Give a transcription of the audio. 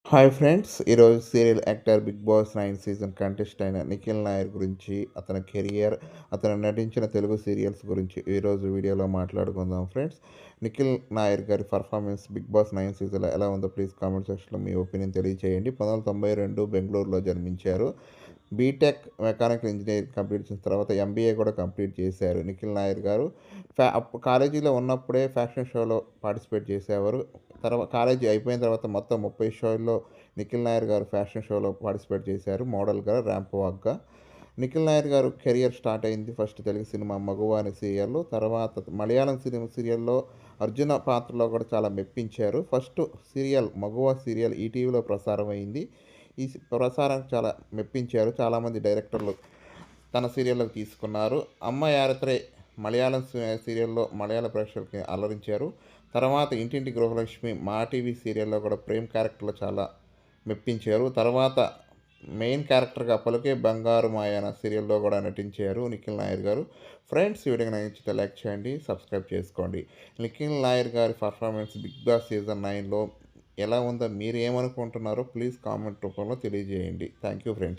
Hi friends! ఈరోజు serial actor 'Bigg Boss 9' season contestant అయిన నిఖిల్ నాయర్ గురించి, అతని కెరియర్, అతను నటించిన తెలుగు సీరియల్స్ గురించి ఈరోజు వీడియోలో మాట్లాడుకుందాం ఫ్రెండ్స్. నిఖిల్ నాయర్ గారి పర్ఫార్మెన్స్ 'బిగ్ బాస్ 9' సీజన్‌లో ఎలా ఉందో ప్లీజ్ కామెంట్ సెక్షన్‌లో మీ ఒపీనియన్ తెలియజేయండి. 1992 బెంగుళూరులో జన్మించారు. బీటెక్ మెకానికల్ ఇంజినీరింగ్ కంప్లీట్ చేసిన తర్వాత ఎంబీఏ కూడా కంప్లీట్ చేశారు నిఖిల్ నాయర్ గారు. కాలేజీలో ఉన్నప్పుడే ఫ్యాషన్ షోలో పార్టిసిపేట్ చేసేవారు. కాలేజీ అయిపోయిన తర్వాత మొత్తం 30 షోల్లో నిఖిల్ నాయర్ గారు ఫ్యాషన్ షోలో పార్టిసిపేట్ చేశారు మోడల్‌గా, ర్యాంప్ వాక్‌గా. నిఖిల్ నాయర్ గారు కెరియర్ స్టార్ట్ అయింది ఫస్ట్ తెలుగు సినిమా 'మగువ' అనే సీరియల్‌లో. తర్వాత మలయాళం సీరియల్‌లో అర్జున పాత్రలో కూడా చాలా మెప్పించారు. ఫస్ట్ సీరియల్ 'మగువ' సీరియల్ ఈటీవీలో ప్రసారం అయింది. ప్రసారానికి చాలా మెప్పించారు. చాలామంది డైరెక్టర్లు తన సీరియల్‌లోకి తీసుకున్నారు. 'అమ్మ యారత్రే' మలయాళం సీరియల్‌లో మలయాళ ప్రేక్షకులకి అలరించారు. తర్వాత 'ఇంటింటి గృహలక్ష్మి' మా టీవీ సీరియల్‌లో కూడా ప్రేమ్ క్యారెక్టర్‌లో చాలా మెప్పించారు. తర్వాత మెయిన్ క్యారెక్టర్‌గా 'పలుకే బంగారు మాయ' అనే సీరియల్‌లో కూడా నటించారు నిఖిల్ నాయర్ గారు. ఫ్రెండ్స్, ఈ వీడియో నచ్చితే లైక్ చేయండి, సబ్స్క్రైబ్ చేసుకోండి. నిఖిల్ నాయర్ గారి పర్ఫార్మెన్స్ 'బిగ్ బాస్' సీజన్ 9లో ఎలా ఉందో మీరు ఏమనుకుంటున్నారో ప్లీజ్ కామెంట్ రూపంలో తెలియజేయండి. Thank you friends.